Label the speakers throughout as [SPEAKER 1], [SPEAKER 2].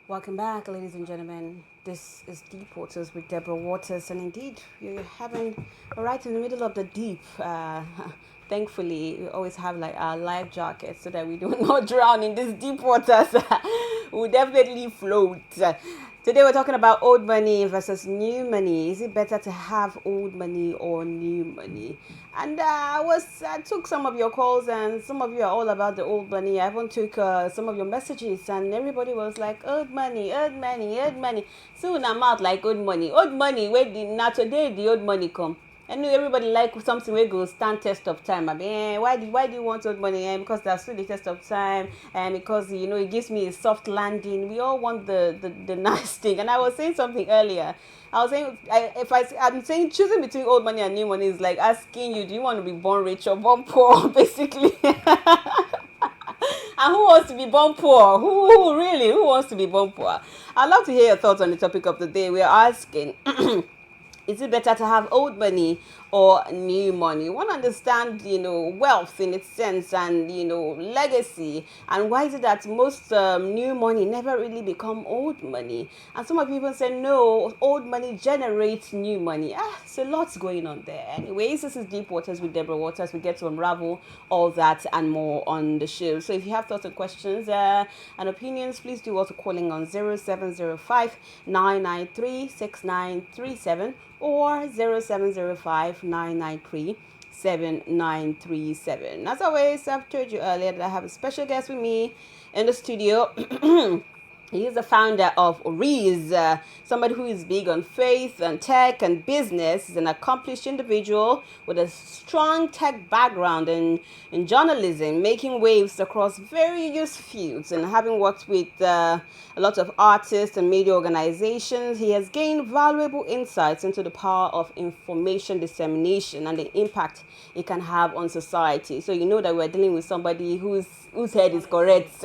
[SPEAKER 1] Welcome back, ladies and gentlemen. This is Deep Waters with Deborah Waters, and indeed, you're having right in the middle of the deep. Thankfully, we always have like our life jackets so that we do not drown in these deep waters. We definitely float. Today, we're talking about old money versus new money. Is it better to have old money or new money? And I took some of your calls, and some of you are all about the old money. I even took some of your messages, and everybody was like, old money, old money, old money. Soon I'm out like old money. Old money, where did not today the old money come? I know everybody like something where go stand test of time. I mean, why do you want old money? Because that's still the test of time, and because it gives me a soft landing. We all want the nice thing. And I was saying something earlier. I was saying, I'm saying choosing between old money and new money is like asking you, do you want to be born rich or born poor, basically. And who wants to be born poor? Who wants to be born poor? I'd love to hear your thoughts on the topic of the day. We're asking. Is it better to have old money or new money? We want to understand, wealth in its sense and, legacy. And why is it that most new money never really become old money? And some of you even say, no, old money generates new money. So lots going on there. Anyways, this is Deep Waters with Deborah Waters. We get to unravel all that and more on the show. So if you have thoughts or questions and opinions, please do also calling on 0705 993 6937 or 0705 993 7937. As always, I've told you earlier that I have a special guest with me in the studio. He is the founder of Oriz, somebody who is big on faith and tech and business. He's an accomplished individual with a strong tech background in journalism, making waves across various fields. And having worked with a lot of artists and media organizations, he has gained valuable insights into the power of information dissemination and the impact it can have on society. So you know that we're dealing with somebody whose head is correct.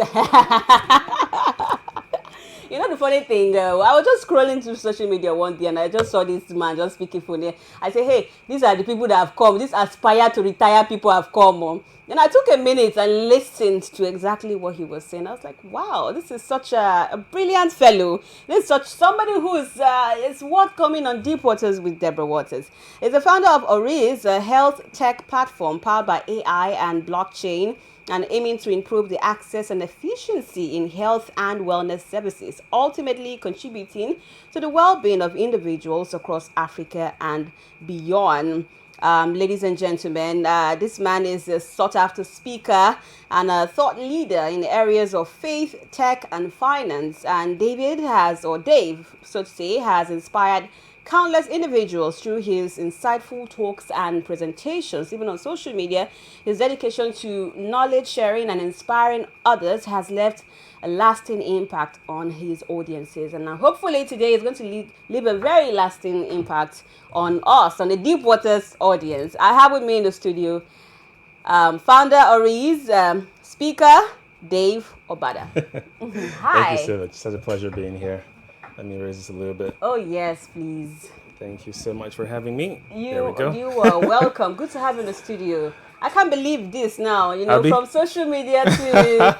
[SPEAKER 1] You know the funny thing, I was just scrolling through social media one day and I just saw this man just speaking funny. I said, hey, these are the people that have come. These aspire to retire people have come. Then I took a minute and listened to exactly what he was saying. I was like, wow, this is such a brilliant fellow. This is such somebody who is worth coming on Deep Waters with Deborah Waters. He's the founder of Oriz, a health tech platform powered by AI and blockchain, and aiming to improve the access and efficiency in health and wellness services, ultimately contributing to the well-being of individuals across Africa and beyond. Ladies and gentlemen, this man is a sought-after speaker and a thought leader in areas of faith, tech, and finance. And Dave, so to say, has inspired countless individuals through his insightful talks and presentations. Even on social media, his dedication to knowledge sharing and inspiring others has left a lasting impact on his audiences. And hopefully today is going to leave a very lasting impact on us, on the Deep Waters audience. I have with me in the studio founder Oriz, speaker Dave Obada. Hi.
[SPEAKER 2] Thank you so much. Such a pleasure being here. Let me raise this a little bit.
[SPEAKER 1] Oh, yes, please.
[SPEAKER 2] Thank you so much for having me.
[SPEAKER 1] There we go. You are welcome. Good to have you in the studio. I can't believe this now, from social media to live.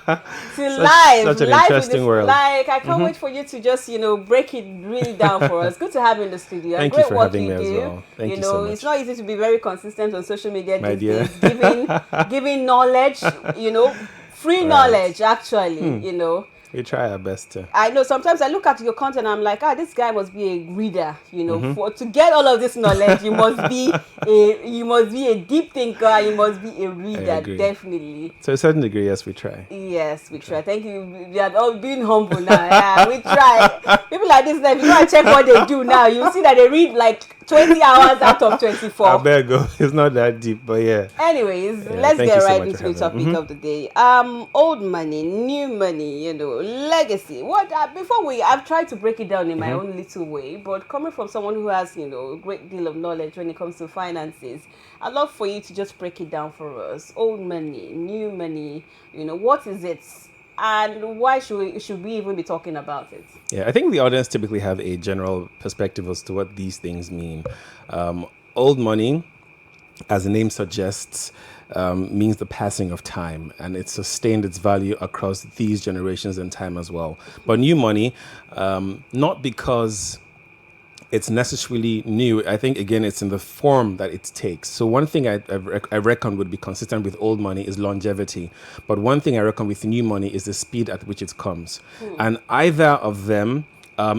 [SPEAKER 2] Such an
[SPEAKER 1] live
[SPEAKER 2] interesting world.
[SPEAKER 1] Like, I can't wait for you to just, break it really down for us. Good to have you in the studio.
[SPEAKER 2] Thank you for having me as well. Thank you so much.
[SPEAKER 1] It's not easy to be very consistent on social media
[SPEAKER 2] My
[SPEAKER 1] these
[SPEAKER 2] dear.
[SPEAKER 1] days, giving knowledge, free knowledge, actually,
[SPEAKER 2] We try our best to.
[SPEAKER 1] I know sometimes I look at your content and I'm like, this guy must be a reader, to get all of this knowledge, you must be a deep thinker, you must be a reader, definitely.
[SPEAKER 2] To a certain degree, yes, we try.
[SPEAKER 1] Yes, we try. Thank you. We are all being humble now. Yeah, we try. People like this, if you go and check what they do now, you see that they read like 20 hours out of 24.
[SPEAKER 2] I better go. It's not that deep, but yeah.
[SPEAKER 1] Anyways, let's get right into the topic of the day. Old money, new money, legacy. I've tried to break it down in my own little way, but coming from someone who has, a great deal of knowledge when it comes to finances, I'd love for you to just break it down for us. Old money, new money, what is it? And why should we even be talking about it?
[SPEAKER 2] Yeah, I think the audience typically have a general perspective as to what these things mean. Old money as the name suggests, means the passing of time, and it sustained its value across these generations and time as well. But new money, not because it's necessarily new. I think, again, it's in the form that it takes. So one thing I reckon would be consistent with old money is longevity. But one thing I reckon with new money is the speed at which it comes. And either of them,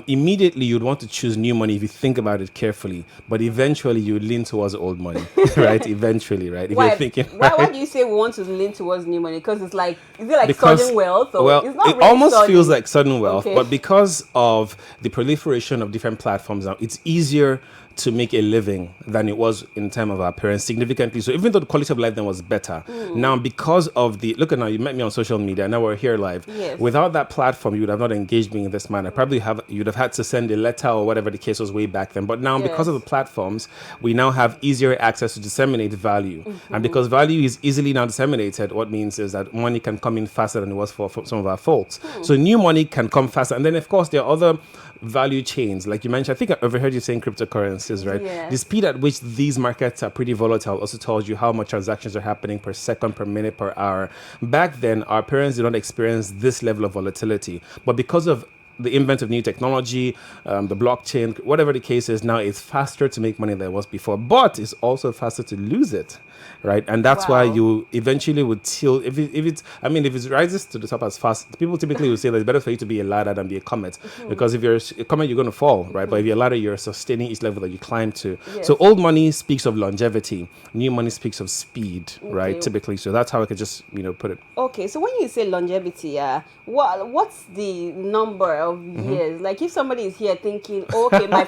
[SPEAKER 2] immediately you'd want to choose new money if you think about it carefully. But eventually you would lean towards old money, right? Eventually, right? If
[SPEAKER 1] Why?
[SPEAKER 2] you're thinking,
[SPEAKER 1] Why do you say we want to lean towards new money? Because it's like, is it like
[SPEAKER 2] because,
[SPEAKER 1] sudden wealth? Or
[SPEAKER 2] well,
[SPEAKER 1] it's not
[SPEAKER 2] it
[SPEAKER 1] really
[SPEAKER 2] almost
[SPEAKER 1] sudden.
[SPEAKER 2] feels like sudden wealth,
[SPEAKER 1] Okay.
[SPEAKER 2] but because of the proliferation of different platforms now, it's easier to make a living than it was in the time of our parents, significantly. So even though the quality of life then was better, now because of the, look at now, you met me on social media, now we're here live.
[SPEAKER 1] Yes.
[SPEAKER 2] Without that platform, you would have not engaged me in this manner. Probably you'd have had to send a letter or whatever the case was way back then. But now, because of the platforms, we now have easier access to disseminate value. And because value is easily now disseminated, what means is that money can come in faster than it was for some of our folks. So new money can come faster. And then, of course, there are other value chains. Like you mentioned, I think I overheard you saying cryptocurrencies, right?
[SPEAKER 1] Yes.
[SPEAKER 2] The speed at which these markets are pretty volatile also tells you how much transactions are happening per second, per minute, per hour. Back then, our parents did not experience this level of volatility. But because of the invent of new technology, the blockchain, whatever the case is, now it's faster to make money than it was before, but it's also faster to lose it, right? And that's why you eventually would tilt. If it rises to the top as fast, people typically will say that it's better for you to be a ladder than be a comet, because if you're a comet, you're going to fall, right? But if you're a ladder, you're sustaining each level that you climb to.
[SPEAKER 1] Yes.
[SPEAKER 2] So old money speaks of longevity, new money speaks of speed, right? Typically, so that's how I could just put it.
[SPEAKER 1] Okay, so when you say longevity, what's the number of years? Like if somebody is here thinking, okay, my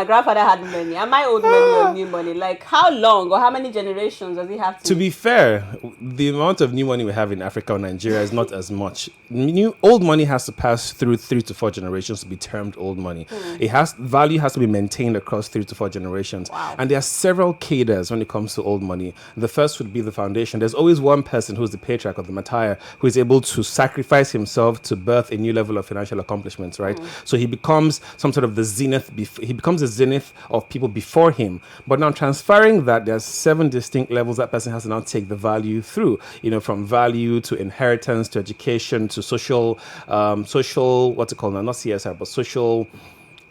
[SPEAKER 1] grandfather had money, am I old money or new money? Like how long or how many generations does he have to?
[SPEAKER 2] To be fair, the amount of new money we have in Africa or Nigeria is not as much. Old money has to pass through 3 to 4 generations to be termed old money. Value has to be maintained across 3 to 4 generations.
[SPEAKER 1] Wow.
[SPEAKER 2] And there are several cadres when it comes to old money. The first would be the foundation. There's always one person who's the patriarch of the Mataya who is able to sacrifice himself to birth a new level of financial accomplishments, right? So he becomes some sort of the zenith. He becomes the zenith of people before him. But now transferring that, there's 7 distinct levels that person has to now take the value through. From value to inheritance to education to social, what's it called now? Not CSR, but social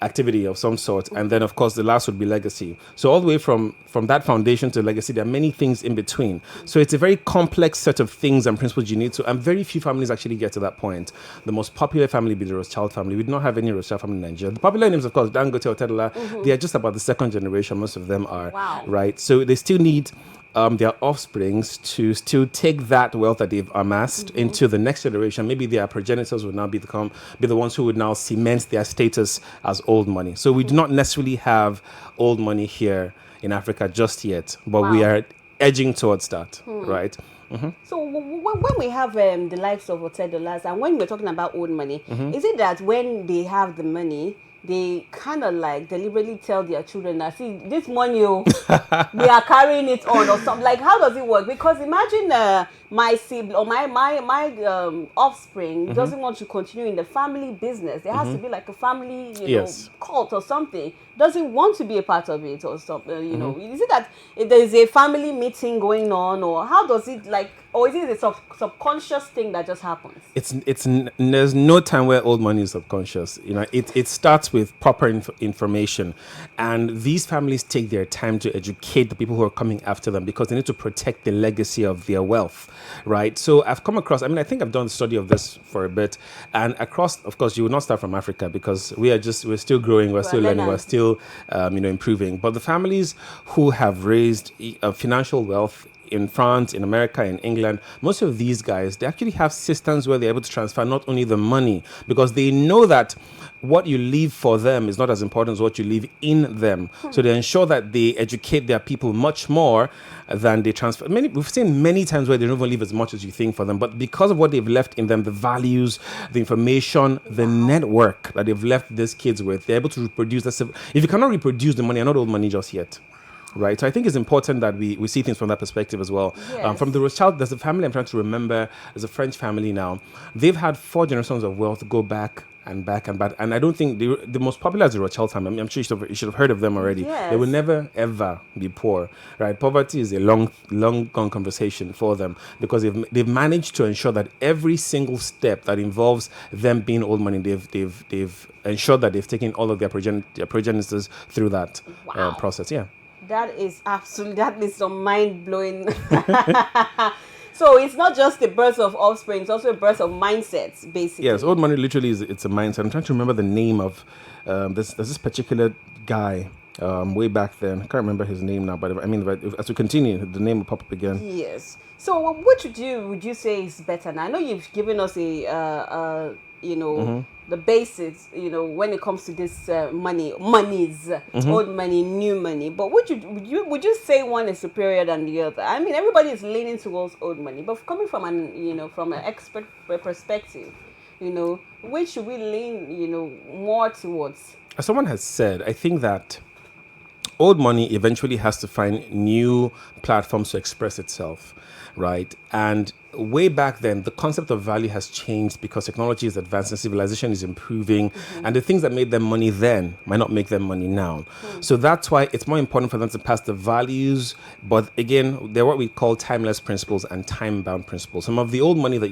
[SPEAKER 2] activity of some sort. And then, of course, the last would be legacy. So all the way from that foundation to legacy, there are many things in between. So it's a very complex set of things and principles you need to, and very few families actually get to that point. The most popular family would be the Rothschild family. We do not have any Rothschild family in Nigeria. The popular names, of course, Dangote or Tedola, they are just about the second generation. Most of them are, right? So they still need their offsprings to still take that wealth that they've amassed into the next generation. Maybe their progenitors would now be the ones who would now cement their status as old money. So we do not necessarily have old money here in Africa just yet, but we are edging towards that, right?
[SPEAKER 1] So when we have the likes of $10 and when we're talking about old money, is it that when they have the money, they kind of like deliberately tell their children that, see, this money, we are carrying it on or something? Like, how does it work? Because imagine my sibling or my offspring doesn't want to continue in the family business. There has to be like a family, cult or something. Doesn't want to be a part of it or something. Is it that if there is a family meeting going on, or how does it like, or is it a subconscious thing that just happens?
[SPEAKER 2] There's no time where old money is subconscious. It starts with proper information, and these families take their time to educate the people who are coming after them because they need to protect the legacy of their wealth, right? So I've come across, I think I've done a study of this for a bit, and across, of course, you would not start from Africa because we're still growing, we're still learning, we're still improving. But the families who have raised financial wealth in France, in America, in England, most of these guys, they actually have systems where they're able to transfer not only the money, because they know that what you leave for them is not as important as what you leave in them. So they ensure that they educate their people much more than they transfer. We've seen many times where they don't even leave as much as you think for them, but because of what they've left in them, the values, the information, the network that they've left these kids with, they're able to reproduce. If you cannot reproduce the money, you're not old money just yet. Right, so I think it's important that we see things from that perspective as well.
[SPEAKER 1] Yes.
[SPEAKER 2] From the Rothschild, there's a family I'm trying to remember. There's a French family now. They've had 4 generations of wealth go back and back and back. And I don't think the most popular is the Rothschild family. I mean, I'm sure you should have heard of them already.
[SPEAKER 1] Yes.
[SPEAKER 2] They will never ever be poor, right? Poverty is a long gone conversation for them because they've managed to ensure that every single step that involves them being old money, they've ensured that they've taken all of their progenitors through that process. Yeah.
[SPEAKER 1] That is some mind blowing. So it's not just the birth of offspring; it's also a birth of mindsets, basically.
[SPEAKER 2] Yes, old money literally it's a mindset. I'm trying to remember the name of this particular guy way back then. I can't remember his name now, but as we continue, the name will pop up again.
[SPEAKER 1] Yes. So which would you say is better? Now I know you've given us the basics, when it comes to this monies, old money, new money. But would you say one is superior than the other? I mean, everybody is leaning towards old money, but coming from an expert perspective, which should we lean, more towards?
[SPEAKER 2] As someone has said, I think that old money eventually has to find new platforms to express itself, right? And way back then, the concept of value has changed because technology is advancing, civilization is improving, and the things that made them money then might not make them money now. So that's why it's more important for them to pass the values. But again, they're what we call timeless principles and time-bound principles. Some of the old money that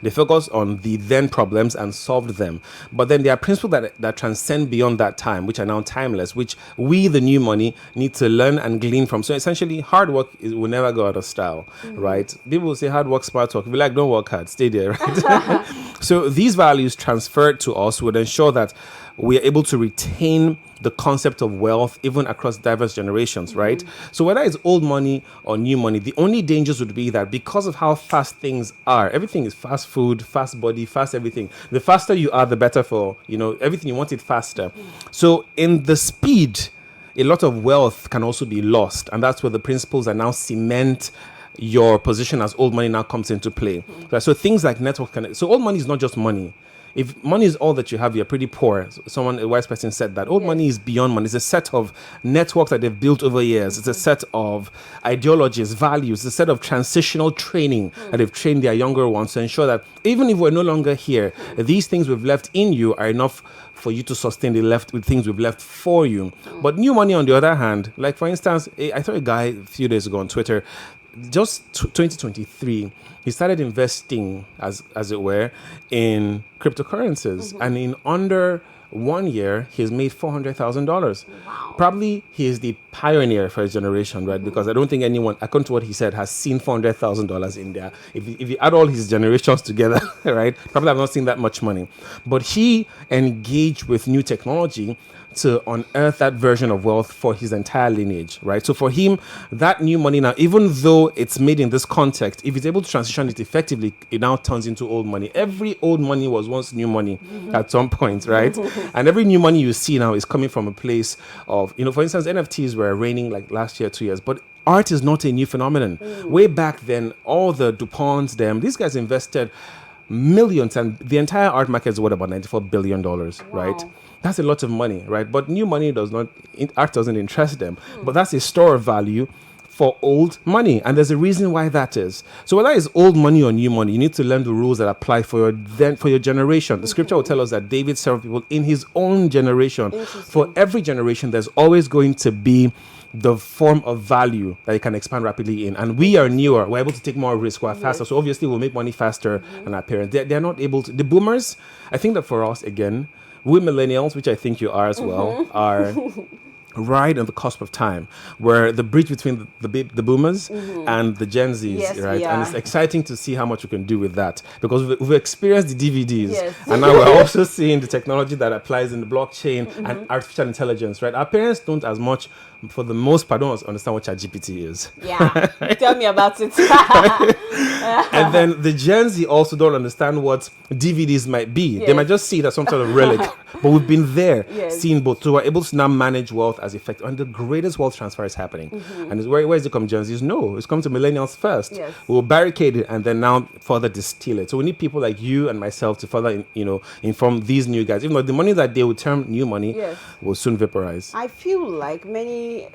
[SPEAKER 2] they focus on the then problems and solved them. But then there are principles that transcend beyond that time, which are now timeless, which we, the new money, need to learn and glean from. So essentially, hard work will never go out of style, right? People will say hard work, smart work. If you like, don't work hard, stay there, right? So these values transferred to us would ensure that we are able to retain the concept of wealth even across diverse generations, right? So whether it's old money or new money, the only dangers would be that because of how fast things are, everything is fast food, fast body, fast everything. The faster you are, the better for, everything. You want it faster. So in the speed, a lot of wealth can also be lost. And that's where the principles are now cement your position as old money now comes into play. So things like network so old money is not just money. If money is all that you have, you're pretty poor. A wise person said that. Old money is beyond money. It's a set of networks that they've built over years. It's a set of ideologies, values, it's a set of transitional training that they've trained their younger ones to ensure that even if we're no longer here, these things we've left in you are enough for you to sustain the things we've left for you. But new money, on the other hand, like for instance, I saw a guy a few days ago on Twitter, just 2023, he started investing, as it were, in cryptocurrencies. And in under 1 year, he's made $400,000.
[SPEAKER 1] Wow.
[SPEAKER 2] Probably he is the pioneer for his generation, right? Because I don't think anyone, according to what he said, has seen $400,000 in there. If you add all his generations together, right, probably I've not seen that much money. But he engaged with new technology to unearth that version of wealth for his entire lineage, right? So for him, that new money now, even though it's made in this context, if he's able to transition it effectively, it now turns into old money. Every old money was once new money at some point, right? And every new money you see now is coming from a place of, for instance, NFTs were reigning like last year, 2 years, but art is not a new phenomenon. Way back then, all the DuPonts, these guys invested millions, and the entire art market is about $94 billion, right? That's a lot of money, right? But new money art doesn't interest them. But that's a store of value for old money. And there's a reason why that is. So whether it's old money or new money, you need to learn the rules that apply for your generation. The scripture will tell us that David served people in his own generation. For every generation, there's always going to be the form of value that you can expand rapidly in. And we are newer. We're able to take more risk. We're faster. So obviously we'll make money faster than our parents. They're not able to. The boomers, I think that for us, again, we millennials, which I think you are as well, are right on the cusp of time, where the bridge between the boomers and the Gen Zs, right? And it's exciting to see how much we can do with that, because we've experienced the DVDs, and now we're also seeing the technology that applies in the blockchain and artificial intelligence, right? Our parents don't as much, for the most part, don't understand what ChatGPT is.
[SPEAKER 1] Yeah, tell me about it.
[SPEAKER 2] And then the Gen Z also don't understand what DVDs might be. They might just see it as some sort of relic. But we've been there, seeing both. So we're able to now manage wealth as effective. And the greatest wealth transfer is happening. And where is it come, Gen Zs? No, it's come to millennials first. We'll barricade it and then now further distill it. So we need people like you and myself to further, inform these new guys. Even though the money that they would term new money will soon vaporize.
[SPEAKER 1] I feel like many,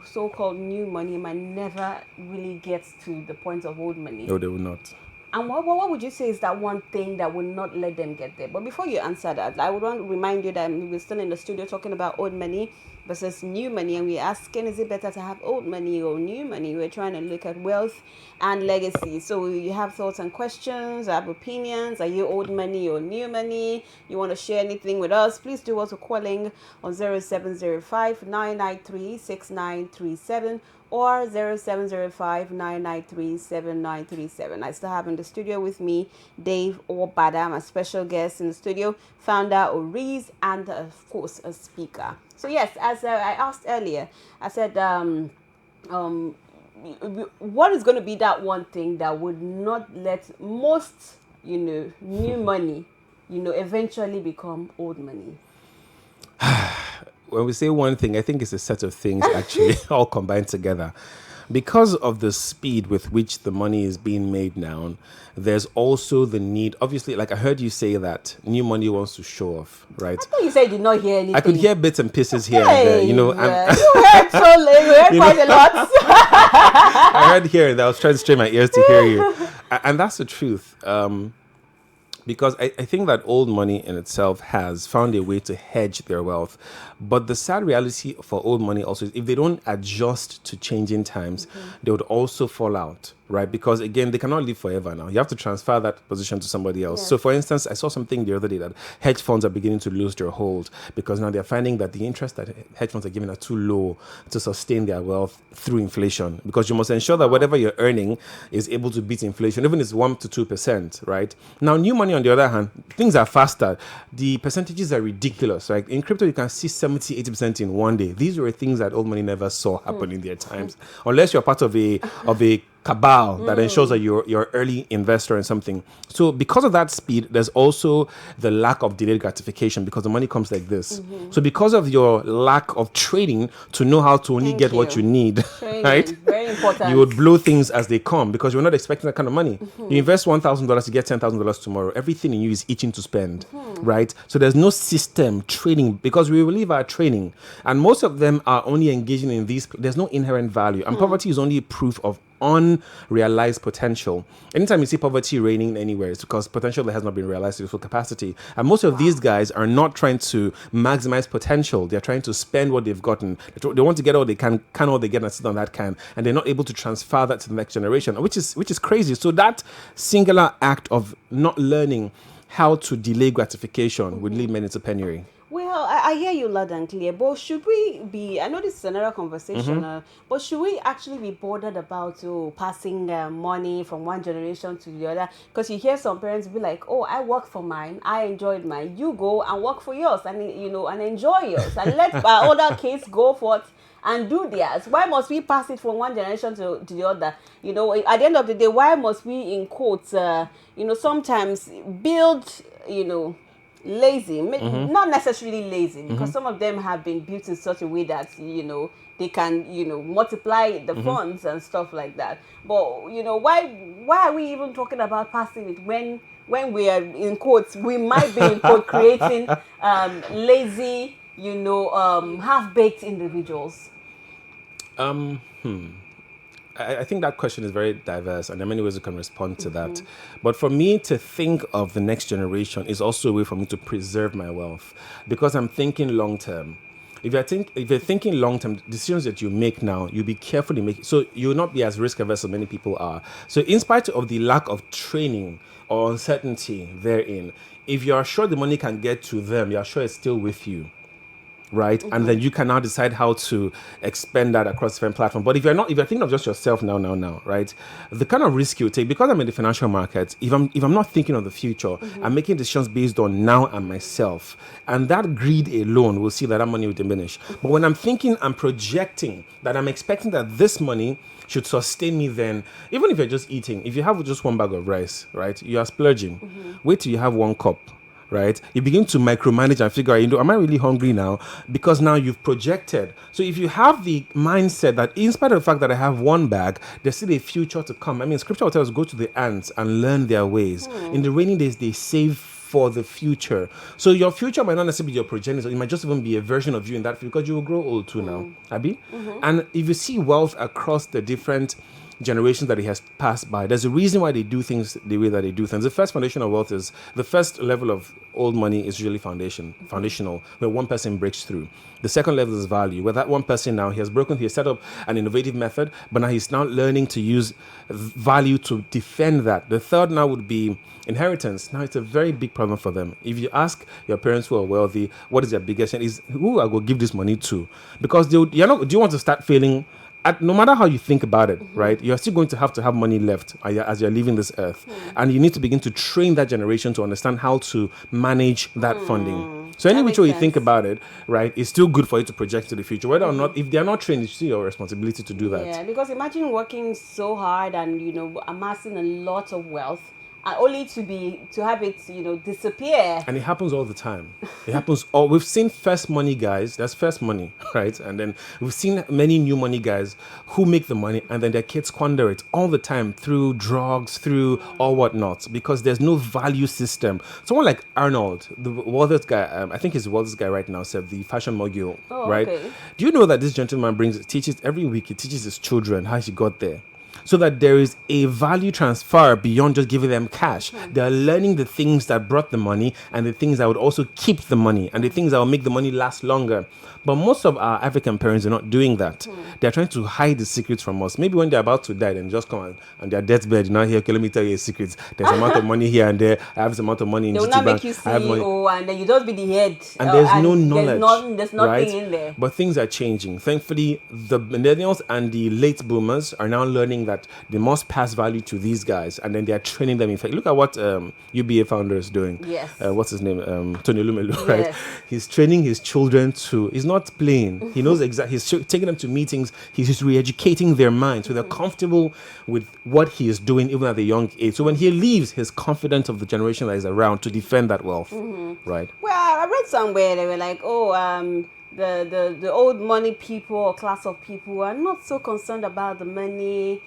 [SPEAKER 1] so-called new money might never really get to the point of old money.
[SPEAKER 2] No, they will not.
[SPEAKER 1] And what would you say is that one thing that will not let them get there? But before you answer that, I would want to remind you that we're still in the studio talking about old money versus new money, and we're asking, is it better to have old money or new money? We're trying to look at wealth and legacy. So you have thoughts and questions, have opinions. Are you old money or new money? You want to share anything with us? Please do also calling on 0705 993 6937 or 0705-993-7937. I still have in the studio with me Dave Obada, my special guest in the studio, founder Oriz, and of course a speaker. So yes, as I asked earlier, I said, what is going to be that one thing that would not let most, new money, eventually become old money?
[SPEAKER 2] When we say one thing, I think it's a set of things actually all combined together. Because of the speed with which the money is being made now, there's also the need, obviously, like I heard you say that new money wants to show off, right?
[SPEAKER 1] I thought you said you did not hear anything.
[SPEAKER 2] I could hear bits and pieces here and there,
[SPEAKER 1] you heard so late, you heard quite a lot.
[SPEAKER 2] I heard here and there, I was trying to strain my ears to hear you. And that's the truth. Because I think that old money in itself has found a way to hedge their wealth. But the sad reality for old money also is if they don't adjust to changing times, they would also fall out, right? Because again, they cannot live forever now. You have to transfer that position to somebody else. Yes. So for instance, I saw something the other day that hedge funds are beginning to lose their hold because now they're finding that the interest that hedge funds are giving are too low to sustain their wealth through inflation. Because you must ensure that whatever you're earning is able to beat inflation, even if it's 1 to 2%, right? Now, new money on the other hand, things are faster. The percentages are ridiculous, right? In crypto, you can see 70-80% in one day. These were things that old money never saw happen in their times, unless you're part of a cabal that ensures that you're early investor in something. So because of that speed, there's also the lack of delayed gratification because the money comes like this. So because of your lack of trading to know how to only get what you need, right?
[SPEAKER 1] Very important.
[SPEAKER 2] You would blow things as they come because you're not expecting that kind of money. You invest $1,000 to get $10,000 tomorrow. Everything in you is itching to spend, right? So there's no system training because we believe our training, and most of them are only engaging in these. There's no inherent value, and poverty is only proof of unrealized potential. Anytime you see poverty reigning anywhere, it's because potential that has not been realized to its full capacity. And most of these guys are not trying to maximize potential. They're trying to spend what they've gotten. They want to get all they can all they get and sit on that can, and they're not able to transfer that to the next generation, which is crazy. So that singular act of not learning how to delay gratification would lead men into penury.
[SPEAKER 1] Well, I hear you loud and clear, but should we be, I know this is another conversation, but should we actually be bothered about passing money from one generation to the other? Because you hear some parents be like, oh, I work for mine, I enjoyed mine, you go and work for yours, and and enjoy yours, and let our other kids go forth and do theirs. Why must we pass it from one generation to the other? At the end of the day, why must we, in quotes, sometimes build, lazy, not necessarily lazy, because some of them have been built in such a way that they can multiply the funds and stuff like that. But why are we even talking about passing it when we are, in quotes, we might be in quote creating lazy half-baked individuals?
[SPEAKER 2] I think that question is very diverse, and there are many ways you can respond to that. But for me to think of the next generation is also a way for me to preserve my wealth, because I'm thinking long term. If you're thinking long term, decisions that you make now, you'll be careful in making, so you'll not be as risk averse as many people are. So in spite of the lack of training or uncertainty therein, if you are sure the money can get to them, you're sure it's still with you. Right, and then you can now decide how to expend that across different platforms. But if you're thinking of just yourself now, right, the kind of risk you take, because I'm in the financial market, if I'm not thinking of the future, I'm making decisions based on now and myself, and that greed alone will see that money will diminish. But when I'm thinking, I'm projecting that I'm expecting that this money should sustain me, then even if you're just eating, if you have just one bag of rice, right, you are splurging. Wait till you have one cup. Right, you begin to micromanage and figure out, am I really hungry now? Because now you've projected. So if you have the mindset that in spite of the fact that I have one bag, there's still a future to come. I mean, scripture tells us go to the ants and learn their ways. In the rainy days, they save for the future. So your future might not necessarily be your progenitor. It might just even be a version of you in that field, because you will grow old too now, Abby. And if you see wealth across the different generations that he has passed by. There's a reason why they do things the way that they do things. The first foundation of wealth is the first level of old money is usually foundational, where one person breaks through. The second level is value, where that one person now he has set up an innovative method, but now he's now learning to use value to defend that. The third now would be inheritance. Now it's a very big problem for them. If you ask your parents who are wealthy, what is their biggest is who I will give this money to? Because do you want to start failing? No matter how you think about it, right, you're still going to have money left as you're leaving this earth. And you need to begin to train that generation to understand how to manage that funding. So any which way you think about it, right, it's still good for you to project to the future. Whether or not, if they're not trained, it's still your responsibility to do that.
[SPEAKER 1] Yeah, because imagine working so hard and, amassing a lot of wealth, only to have it, disappear.
[SPEAKER 2] And it happens all the time. It happens all. We've seen first money guys. That's first money, right? And then we've seen many new money guys who make the money and then their kids squander it all the time through drugs, through or whatnot, because there's no value system. Someone like Arnold, the wealthiest guy, I think he's the wealthiest guy right now, Seb, the fashion mogul, right?
[SPEAKER 1] Okay.
[SPEAKER 2] Do you know that this gentleman teaches every week? He teaches his children how he got there, so that there is a value transfer beyond just giving them cash. They are learning the things that brought the money and the things that would also keep the money and the things that will make the money last longer. But most of our African parents are not doing that. They're trying to hide the secrets from us. Maybe when they're about to die, then just come on their deathbed, here, okay, let me tell you a secret. There's an amount of money here and there. I have this amount of money in
[SPEAKER 1] They will
[SPEAKER 2] GT
[SPEAKER 1] not
[SPEAKER 2] Bank.
[SPEAKER 1] make you CEO and then you just be the head.
[SPEAKER 2] And there's no knowledge.
[SPEAKER 1] There's nothing
[SPEAKER 2] right?
[SPEAKER 1] in there.
[SPEAKER 2] But things are changing. Thankfully, the millennials and the late boomers are now learning that they must pass value to these guys, and then they are training them. In fact, look at what UBA founder is doing.
[SPEAKER 1] Yes.
[SPEAKER 2] What's his name? Tony Lumelu, right?
[SPEAKER 1] Yes.
[SPEAKER 2] He's training his children to. He's not playing. He knows exactly. He's taking them to meetings. He's just re-educating their minds, so they're comfortable with what he is doing, even at a young age. So when he leaves, he's confident of the generation that is around to defend that wealth, right?
[SPEAKER 1] Well, I read somewhere they were like, the old money people or class of people are not so concerned about the money.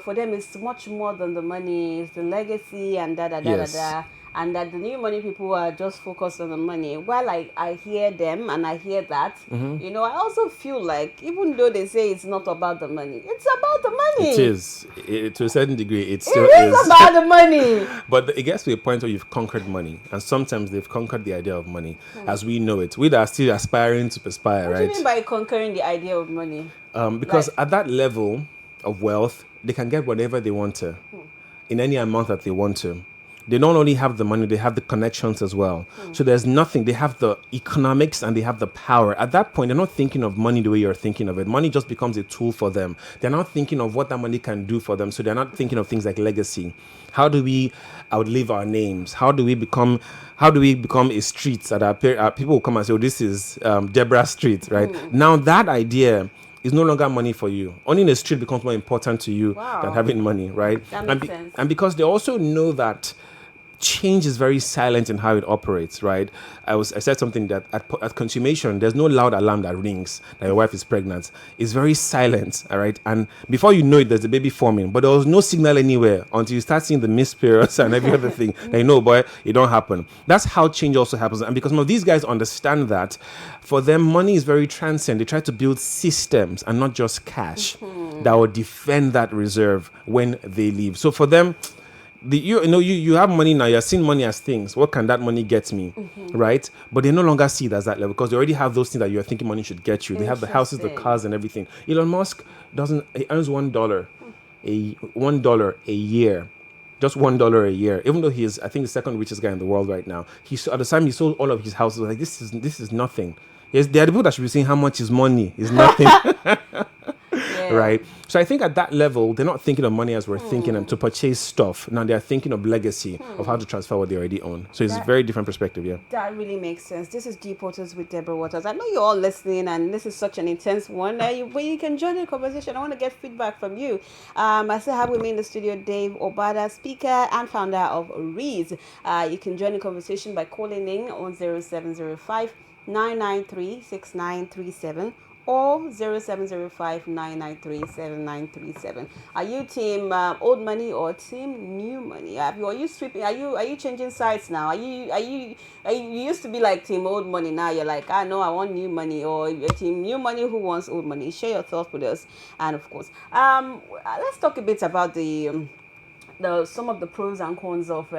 [SPEAKER 1] For them, it's much more than the money. It's the legacy and da. And that the new money people are just focused on the money. While I hear them and I hear that, I also feel like even though they say it's not about the money, it's about the money.
[SPEAKER 2] It is. To a certain degree, it still
[SPEAKER 1] is about the money.
[SPEAKER 2] But it gets to a point where you've conquered money. And sometimes they've conquered the idea of money as we know it. We are still aspiring to perspire, right?
[SPEAKER 1] What do you mean by conquering the idea of money?
[SPEAKER 2] Because at that level of wealth, they can get whatever they want to in any amount that they want to. They don't only have the money, they have the connections as well. So there's nothing. They have the economics and they have the power. At that point, they're not thinking of money the way you're thinking of it. Money just becomes a tool for them. They're not thinking of what that money can do for them. So they're not thinking of things like legacy. How do we outlive our names? How do we become a street that our people will come and say, oh, this is Deborah Street, right? Now that idea is no longer money for you. Owning a street becomes more important to you than having money, right?
[SPEAKER 1] That makes sense.
[SPEAKER 2] And because they also know that change is very silent in how it operates, right? I said something that at consummation, there's no loud alarm that rings that your wife is pregnant. It's very silent, all right? And before you know it, there's a baby forming, but there was no signal anywhere until you start seeing the missed periods and every other thing. Boy, it don't happen. That's how change also happens. And because some of these guys understand that, for them, money is very transcendent. They try to build systems and not just cash that will defend that reserve when they leave. So for them, you have money now. You're seeing money as things. What can that money get me, right? But they no longer see it as that level because they already have those things that you're thinking money should get you. They have the houses, the cars, and everything. Elon Musk he earns $1 a year, just $1 a year. Even though he is, I think, the second richest guy in the world right now. At the time he sold all of his houses, like this is nothing. Yes, there are people that should be saying how much is money is nothing. Right? So I think at that level, they're not thinking of money as we're thinking them to purchase stuff. Now they're thinking of legacy, of how to transfer what they already own. So it's a very different perspective, yeah.
[SPEAKER 1] That really makes sense. This is Deep Waters with Deborah Waters. I know you're all listening and this is such an intense one. But you can join the conversation. I want to get feedback from you. I still have with me in the studio Dave Obada, speaker and founder of Rees. You can join the conversation by calling in on 0705 993-6937 or 0705 993 7937. Are you team old money or team new money? Are you sweeping? Are you changing sides now? You used to be like team old money. Now you're like, no, I want new money, or you're team new money who wants old money. Share your thoughts with us, and of course, let's talk a bit about the some of the pros and cons of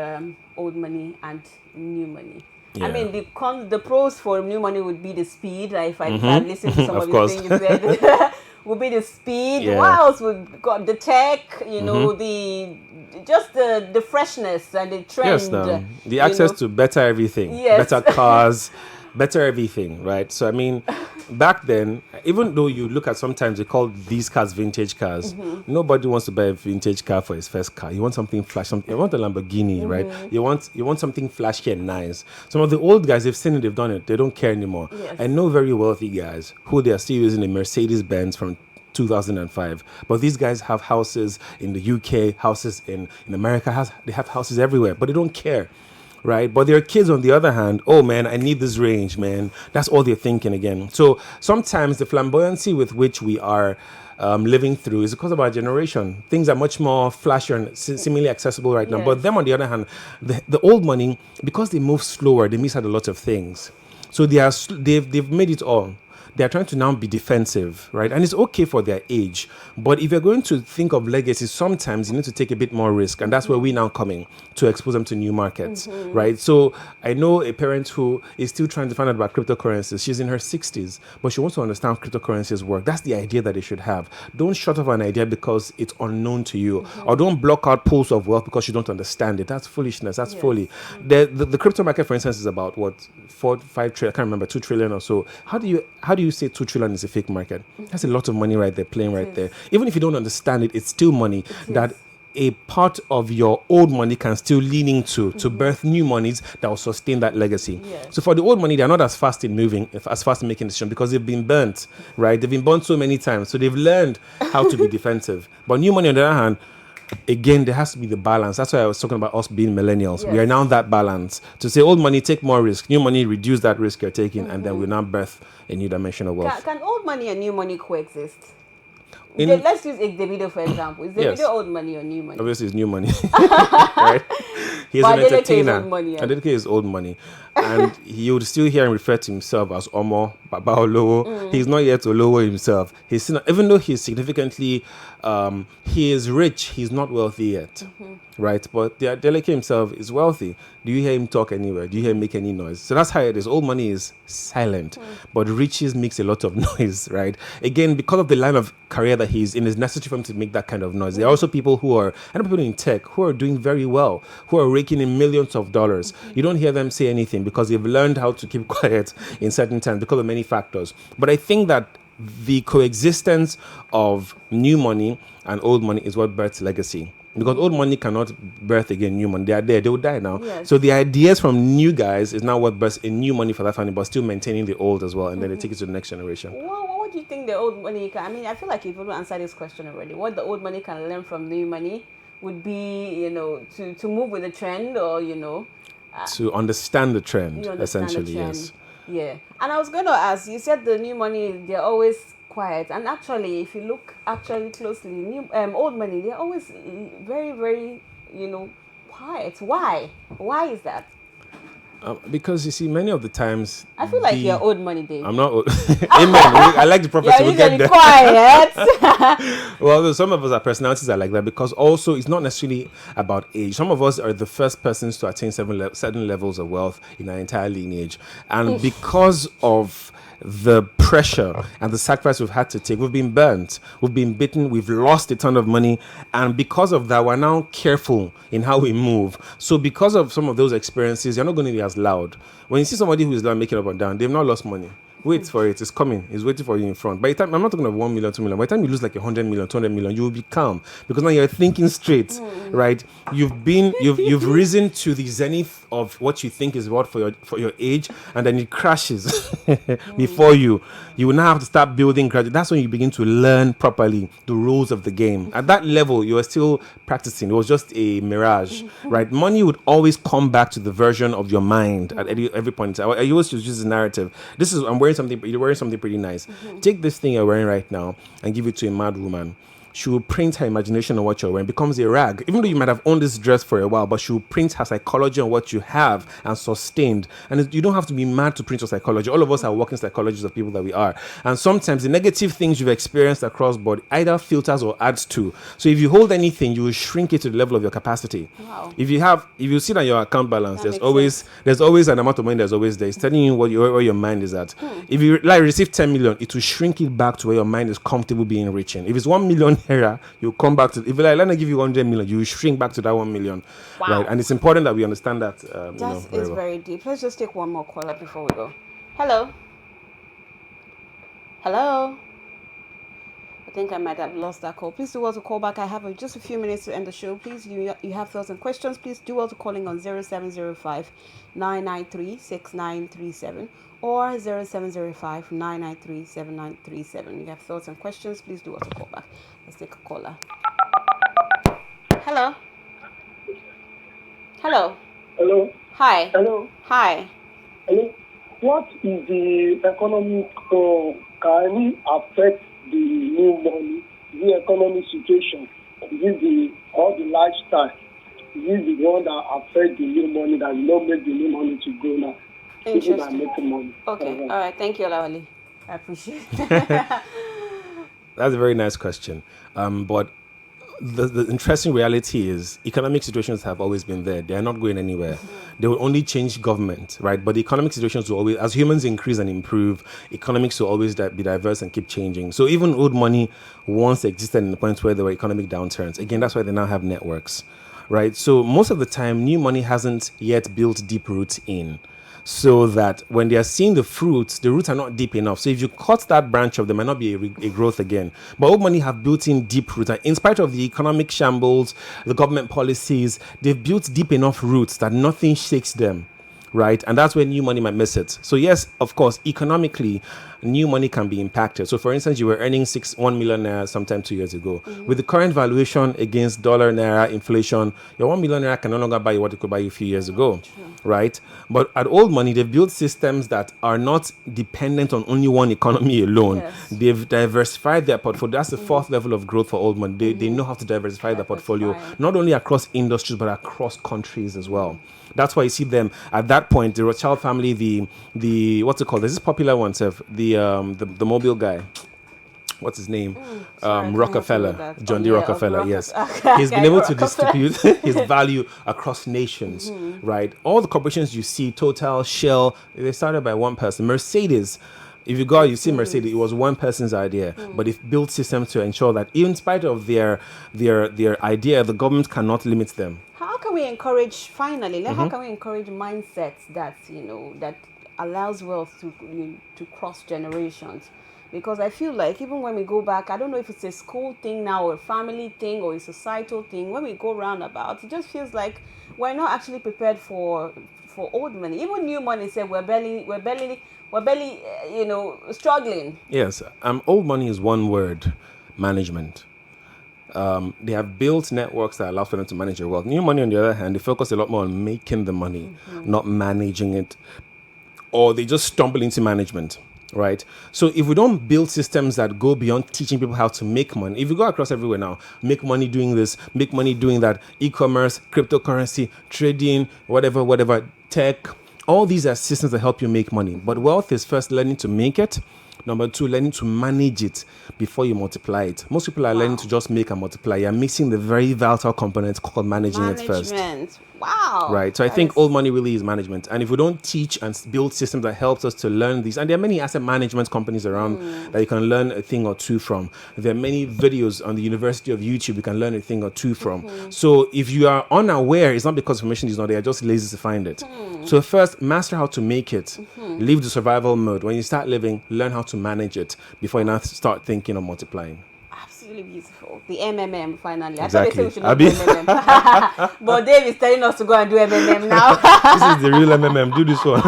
[SPEAKER 1] old money and new money. I
[SPEAKER 2] Yeah.
[SPEAKER 1] mean, the pros for new money would be the speed. If I listen to some
[SPEAKER 2] Of
[SPEAKER 1] of the
[SPEAKER 2] course.
[SPEAKER 1] things you said, would be the speed.
[SPEAKER 2] Yeah.
[SPEAKER 1] What else would got the tech? The freshness and the trend.
[SPEAKER 2] Yes, now the access to better everything,
[SPEAKER 1] Yes.
[SPEAKER 2] better cars, better everything, right? So I mean, back then, even though you look at sometimes they call these cars vintage cars, nobody wants to buy a vintage car for his first car. You want something flash, you want a Lamborghini, right? You want something flashy and nice. Some of the old guys, they've seen it, they've done it, they don't care anymore.
[SPEAKER 1] Yes.
[SPEAKER 2] I know very wealthy guys who they are still using a Mercedes Benz from 2005, but these guys have houses in the UK, houses in America, they have houses everywhere, but they don't care, right? But their kids, on the other hand, oh man, I need this range, man. That's all they're thinking again. So sometimes the flamboyancy with which we are living through is because of our generation. Things are much more flashy and seemingly accessible right now.
[SPEAKER 1] Yes.
[SPEAKER 2] But them, on the other hand, the old money, because they move slower, they miss out a lot of things. So they've made it all. They're trying to now be defensive, right? And it's okay for their age. But if you're going to think of legacy, sometimes you need to take a bit more risk. And that's where we now come in to expose them to new markets, right? So I know a parent who is still trying to find out about cryptocurrencies. She's in her 60s, but she wants to understand how cryptocurrencies work. That's the idea that they should have. Don't shut off an idea because it's unknown to you. Or don't block out pools of wealth because you don't understand it. That's foolishness. That's folly. The crypto market, for instance, is about what, 4, 5 trillion, I can't remember, 2 trillion or so. How do you say 2 trillion is a fake market? That's a lot of money right there, playing right there. Even if you don't understand it, it's still money that a part of your old money can still lean into to birth new monies that will sustain that legacy.
[SPEAKER 1] Yes.
[SPEAKER 2] So for the old money, they're not as fast in moving, as fast in making decisions because they've been burnt, right? They've been burnt so many times. So they've learned how to be defensive. But new money, on the other hand, again, there has to be the balance. That's why I was talking about us being millennials. We are now that balance. To say old money, take more risk. New money, reduce that risk you're taking. And then we now birth a new dimension of wealth.
[SPEAKER 1] Can old money and new money coexist?
[SPEAKER 2] In-
[SPEAKER 1] Let's use Davido for example. Is Davido
[SPEAKER 2] Yes.
[SPEAKER 1] old money or new money?
[SPEAKER 2] Obviously, it's new money, right? He's
[SPEAKER 1] But
[SPEAKER 2] an
[SPEAKER 1] Adeleke is
[SPEAKER 2] entertainer.
[SPEAKER 1] old money, yeah.
[SPEAKER 2] Adeleke is old money, and he would still hear and refer to himself as Omo Baba Olowo. He's not yet to lower himself. He's still, even though he's significantly, he is rich. He's not wealthy yet, right? But the Adeleke himself is wealthy. Do you hear him talk anywhere? Do you hear him make any noise? So that's how it is. Old money is silent, but riches makes a lot of noise, right? Again, because of the line of career that he's in, it's necessary for him to make that kind of noise. There are also people who are, I know people in tech who are doing very well, who are raking in millions of dollars. You don't hear them say anything because they've learned how to keep quiet in certain times because of many factors. But I think that the coexistence of new money and old money is what births legacy. Because old money cannot birth again new money. They are there. They will die now.
[SPEAKER 1] Yes.
[SPEAKER 2] So the ideas from new guys is now what births a new money for that family, but still maintaining the old as well. And then they take it to the next generation.
[SPEAKER 1] What do you think the old money can? I mean, I feel like you've already answered this question already. What the old money can learn from new money would be, to move with the trend, or
[SPEAKER 2] To understand the trend,
[SPEAKER 1] you understand the
[SPEAKER 2] essentially,
[SPEAKER 1] trend.
[SPEAKER 2] yes.
[SPEAKER 1] Yeah. And I was going to ask, you said the new money, they're always quiet. And actually, if you look actually closely, old money, they're always very, very, quiet. Why? Why is that?
[SPEAKER 2] Because you see, many of the times...
[SPEAKER 1] I feel like you're old money, Dave.
[SPEAKER 2] I'm not old. Amen. I like the prophecy.
[SPEAKER 1] You're
[SPEAKER 2] We'll get
[SPEAKER 1] usually
[SPEAKER 2] there.
[SPEAKER 1] quiet.
[SPEAKER 2] Well, some of us, our personalities are like that because also it's not necessarily about age. Some of us are the first persons to attain certain levels of wealth in our entire lineage. And because of the pressure and the sacrifice we've had to take, we've been burnt, we've been bitten, we've lost a ton of money. And because of that, we're now careful in how we move. So because of some of those experiences, you're not going to be as loud. When you see somebody who is loud making up and down, they've not lost money. Wait for it. It's coming. It's waiting for you in front. By the time, I'm not talking of 1 million, 2 million. By the time you lose like 100 million, 200 million, you will be calm because now you're thinking straight. right? You've risen to the zenith of what you think is what for your age, and then it crashes before you. You will now have to start building gradually. That's when you begin to learn properly the rules of the game. At that level, you are still practicing. It was just a mirage, right? Money would always come back to the version of your mind at every point. I always use this narrative. I'm wearing something. You're wearing something pretty nice. Take this thing you're wearing right now and give it to a mad woman. She will print her imagination on what you're wearing. It becomes a rag. Even though you might have owned this dress for a while, but she will print her psychology on what you have and sustained. And you don't have to be mad to print your psychology. All of us are working psychologists of people that we are. And sometimes the negative things you've experienced across board either filters or adds to. So if you hold anything, you will shrink it to the level of your capacity.
[SPEAKER 1] Wow.
[SPEAKER 2] If you see that your account balance, there's always an amount of money that's always there. It's telling you where your mind is at. If you receive 10 million, it will shrink it back to where your mind is comfortable being reaching. If it's 1 million naira, you come back to, if let me give you 100 million, you shrink back to that 1 million.
[SPEAKER 1] Wow.
[SPEAKER 2] Right? And it's important that we understand that.
[SPEAKER 1] That is very deep. Let's just take one more caller before we go. Hello. I think I might have lost that call. Please do well to call back. I have just a few minutes to end the show. Please, you have thoughts and questions. Please do well to calling on 0705 993 6937 or 0705 993 7937. You have thoughts and questions. Please do well to call back. Let's take a caller. Hello.
[SPEAKER 3] Hello.
[SPEAKER 1] Hi.
[SPEAKER 3] Hello.
[SPEAKER 1] Hi.
[SPEAKER 3] Hello. What is the economic can it affect the new money, the economic situation? Is it the lifestyle? Is it the one that affect the new money that will not make the new money to grow now? People that are making money.
[SPEAKER 1] Okay. All right. Thank you, Olawale. I appreciate it.
[SPEAKER 2] That's a very nice question. But the interesting reality is economic situations have always been there. They are not going anywhere. They will only change government, right? But the economic situations will always, as humans increase and improve, economics will always be diverse and keep changing. So even old money once existed in the point where there were economic downturns. Again, that's why they now have networks, right? So most of the time, new money hasn't yet built deep roots in. So that when they are seeing the fruits, the roots are not deep enough. So if you cut that branch off, there might not be a growth again. But old money have built in deep roots. In spite of the economic shambles, the government policies, they've built deep enough roots that nothing shakes them, right? And that's where new money might miss it. So yes, of course, economically, new money can be impacted. So for instance, you were earning 1 million naira sometime 2 years ago. With the current valuation against dollar, naira, inflation, your 1 million naira can no longer buy you what it could buy you a few years ago, right? But at old money, they've built systems that are not dependent on only one economy alone. Yes. They've diversified their portfolio. That's the fourth level of growth for old money. They know how to diversify their portfolio, not only across industries, but across countries as well. That's why you see them at that point. The Rothschild family, the what's it called? There's this popular one, Seth, the mobile guy. What's his name? Rockefeller, John D. Rockefeller. Yes, he's been able to distribute his value across nations, right? All the corporations you see, Total, Shell, they started by one person. Mercedes. If you go out, you see Mercedes, it was one person's idea, but they've built systems to ensure that in spite of their idea, the government cannot limit them.
[SPEAKER 1] How can we encourage, finally, how can we encourage mindsets that, that allows wealth to cross generations? Because I feel like even when we go back, I don't know if it's a school thing now or a family thing or a societal thing, when we go roundabout, it just feels like we're not actually prepared for old money. Even new money said we're barely struggling.
[SPEAKER 2] Yes, old money is one word: management. They have built networks that allow for them to manage their wealth. New money, on the other hand, they focus a lot more on making the money, not managing it, or they just stumble into management. Right. So if we don't build systems that go beyond teaching people how to make money, if you go across everywhere now, make money doing this, make money doing that, e-commerce, cryptocurrency, trading, whatever, tech, all these are systems that help you make money. But wealth is first learning to make it. Number two, learning to manage it before you multiply it. Most people are learning to just make and multiply. You're missing the very vital component called managing it first.
[SPEAKER 1] Wow.
[SPEAKER 2] Right. So I think old money really is management. And if we don't teach and build systems that helps us to learn these, and there are many asset management companies around that you can learn a thing or two from. There are many videos on the University of YouTube you can learn a thing or two from. So if you are unaware, it's not because information is not there, just lazy to find it. So first, master how to make it. Leave the survival mode. When you start living, learn how to manage it before you now start thinking of multiplying.
[SPEAKER 1] really beautiful. The MMM finally. I
[SPEAKER 2] Exactly.
[SPEAKER 1] thought they said we should not do MMM. But Dave is telling us to go and do MMM now.
[SPEAKER 2] This is the real MMM. Do this one.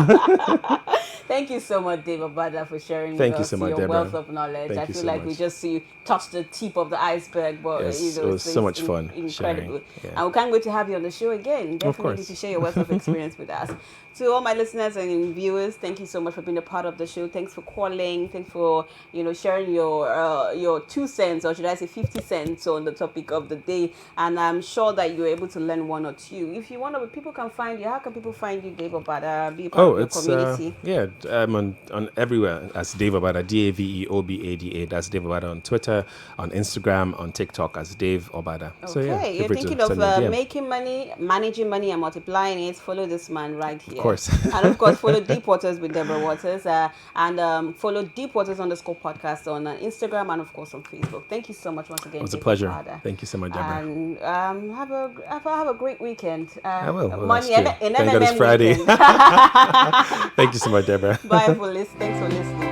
[SPEAKER 1] Thank you so much, Dave Abada, for sharing
[SPEAKER 2] Thank
[SPEAKER 1] with
[SPEAKER 2] you
[SPEAKER 1] us
[SPEAKER 2] so much,
[SPEAKER 1] your
[SPEAKER 2] Deborah.
[SPEAKER 1] wealth of knowledge.
[SPEAKER 2] Thank
[SPEAKER 1] I
[SPEAKER 2] you
[SPEAKER 1] feel
[SPEAKER 2] so
[SPEAKER 1] like we
[SPEAKER 2] much.
[SPEAKER 1] just touched the tip of the iceberg, but
[SPEAKER 2] Yes, it was
[SPEAKER 1] it's
[SPEAKER 2] so much fun
[SPEAKER 1] incredible.
[SPEAKER 2] sharing. Yeah.
[SPEAKER 1] And we can't wait to have you on the show again. Definitely
[SPEAKER 2] course.
[SPEAKER 1] to share your wealth of experience with us. To all my listeners and viewers, thank you so much for being a part of the show. Thanks for calling. Thanks for sharing your 2 cents, or should I say 50 cents, on the topic of the day. And I'm sure that you're able to learn one or two. If you want to, people can find you. How can people find you, Dave Obada? Be a part of your community.
[SPEAKER 2] I'm on everywhere as Dave Obada, DaveObada. That's Dave Obada on Twitter, on Instagram, on TikTok as Dave Obada.
[SPEAKER 1] Okay,
[SPEAKER 2] So yeah,
[SPEAKER 1] you're thinking of making money, managing money, and multiplying it. Follow this man right here.
[SPEAKER 2] Of course.
[SPEAKER 1] And of course, follow Deep Waters with Deborah Waters, and follow Deep Waters _podcast on Instagram, and of course on Facebook. Thank you so much once again.
[SPEAKER 2] It was a
[SPEAKER 1] Dave
[SPEAKER 2] pleasure.
[SPEAKER 1] Obada.
[SPEAKER 2] Thank you so much, Deborah.
[SPEAKER 1] And have a great weekend.
[SPEAKER 2] I will. Well,
[SPEAKER 1] Money
[SPEAKER 2] that's true.
[SPEAKER 1] in
[SPEAKER 2] Thank God it's
[SPEAKER 1] MMM
[SPEAKER 2] Friday.
[SPEAKER 1] weekend.
[SPEAKER 2] Thank you so much, Deborah.
[SPEAKER 1] Bye for listening. Thanks for listening.